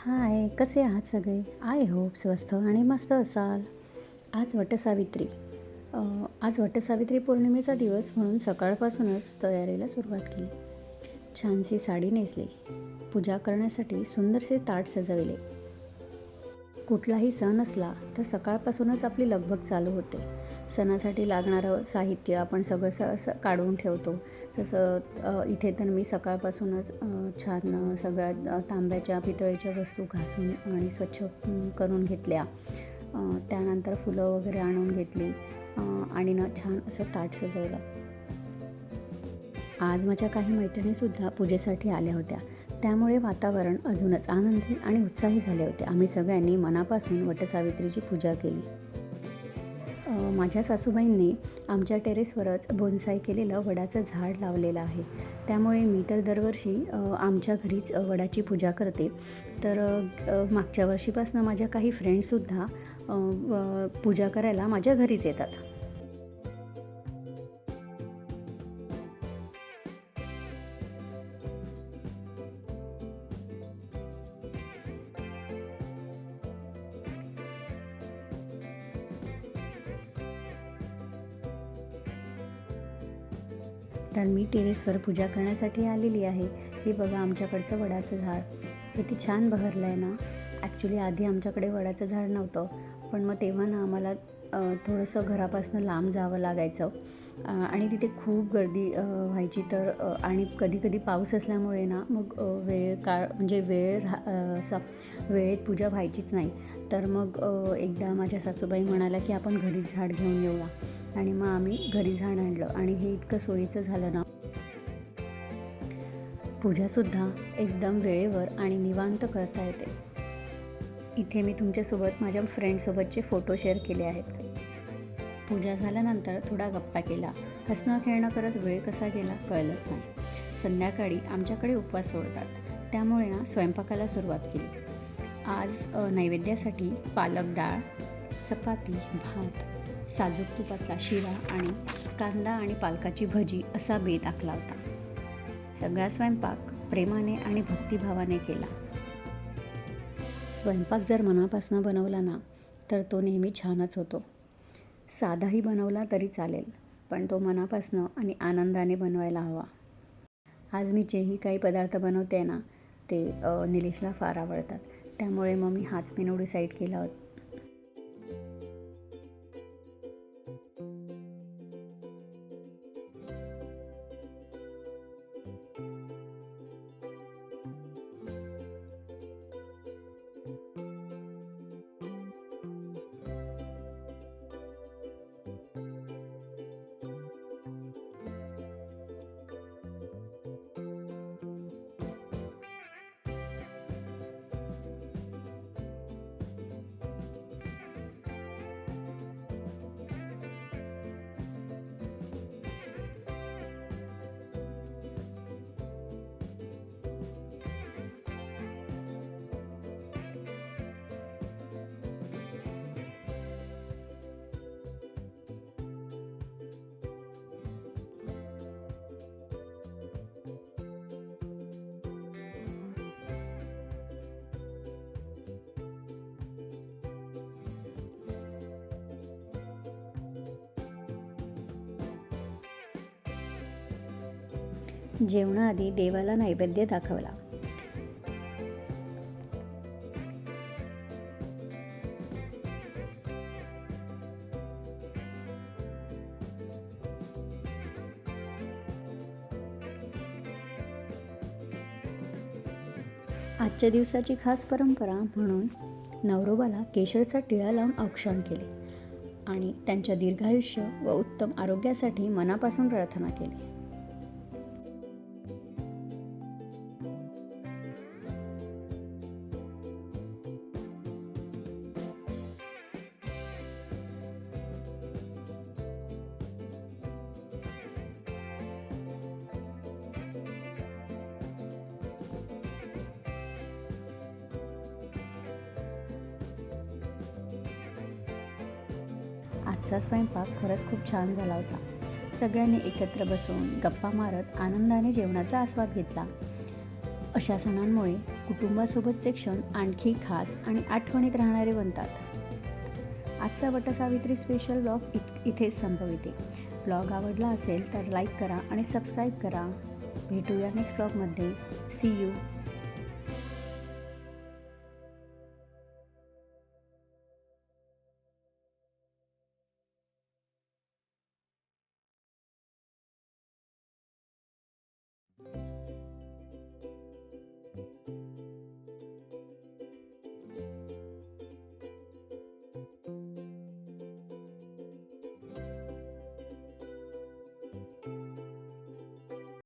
हाय, कसे आहात सगळे? आय होप स्वस्थ आणि मस्त असाल. आज वटसावित्री. आज वटसावित्री पौर्णिमेचा दिवस म्हणून सकाळपासूनच तयारीला सुरुवात केली. छानशी साडी नेसली, पूजा करण्यासाठी सुंदरसे ताट सजवले. कुठलाही सण असला तर सकाळपासूनच आपली लगबग चालू होते. सणासाठी लागणारं साहित्य आपण सगळं काढून ठेवतो. तसं इथे तर मी सकाळपासूनच छान सगळ्या तांब्याच्या पितळेच्या वस्तू घासून आणि स्वच्छ करून घेतल्या. त्यानंतर फुलं वगैरे आणून घेतली आणि छान असं ताट सजवलं. आज माझ्या काही मैत्रिणीसुद्धा पूजेसाठी आल्या होत्या. त्यामुळे वातावरण अजूनच आनंदी आणि उत्साही झाले होते. आम्ही सगळ्यांनी मनापासून वटसावित्रीची पूजा केली. माझ्या सासूबाईंनी आमच्या टेरेसवरच बोन्साई केलेलं वडाचं झाड लावलेलं आहे. त्यामुळे मी तर दरवर्षी आमच्या घरीच वडाची पूजा करते. तर मागच्या वर्षीपासून माझ्या काही फ्रेंड्ससुद्धा पूजा करायला माझ्या घरीच येतात. तर मी टेरेसवर पूजा करण्यासाठी आलेली आहे. हे बघा आमच्याकडचं वडाचं झाड किती छान बहरलं आहे ना. ॲक्च्युली आधी आमच्याकडे वडाचं झाड नव्हतं, पण मग तेव्हा ना आम्हाला थोडंसं घरापासून लांब जावं लागायचं आणि तिथे खूप गर्दी व्हायची. तर आणि कधी पाऊस असल्यामुळे ना मग म्हणजे वेळेत पूजा व्हायचीच नाही. तर मग एकदा माझ्या सासूबाई म्हणाल्या की आपण घरीच झाड घेऊन येऊया आणि मग आम्ही घरी झाड आणलं आणि हे इतकं सोयीचं झालं ना. पूजासुद्धा एकदम वेळेवर आणि निवांत करता येते. इथे मी तुमच्यासोबत माझ्या फ्रेंडसोबतचे फोटो शेअर केले आहेत. पूजा झाल्यानंतर थोडा गप्पा केला. हसणं खेळणं करत वेळ कसा गेला कळलंच नाही. संध्याकाळी आमच्याकडे उपवास सोडतात, त्यामुळे ना स्वयंपाकाला सुरुवात केली. आज नैवेद्यासाठी पालक डाळ, चपाती, भात, साजूक तुपातला शिरा आणि कांदा आणि पालकाची भजी असा बेत आखला होता. सगळा स्वयंपाक प्रेमाने आणि भक्तिभावाने केला. स्वयंपाक जर मनापासून बनवला ना तर तो नेहमी छानच होतो. साधाही बनवला तरी चालेल, पण तो मनापासून आणि आनंदाने बनवायला हवा. आज मी जेही काही पदार्थ बनवते ना ते निलेशला फार आवडतात. त्यामुळे मग मी हाच मेनू डिसाईड केला होता. जेवणाआधी देवाला नैवेद्य दाखवला. आजच्या दिवसाची खास परंपरा म्हणून नवरोबाला केशरचा टिळा लावून औक्षण केले आणि त्यांच्या दीर्घायुष्य व उत्तम आरोग्यासाठी मनापासून प्रार्थना केली. आजचा स्वयंपाक खरंच खूप छान झाला होता. सगळ्यांनी एकत्र बसून गप्पा मारत आनंदाने जेवणाचा आस्वाद घेतला. अशा सणांमुळे कुटुंबासोबतचे क्षण आणखी खास आणि आठवणीत राहणारे बनतात. आजचा वटसावित्री स्पेशल ब्लॉग इथेच संपविते. ब्लॉग आवडला असेल तर लाईक करा आणि सबस्क्राईब करा. भेटूया नेक्स्ट ब्लॉगमध्ये. See you.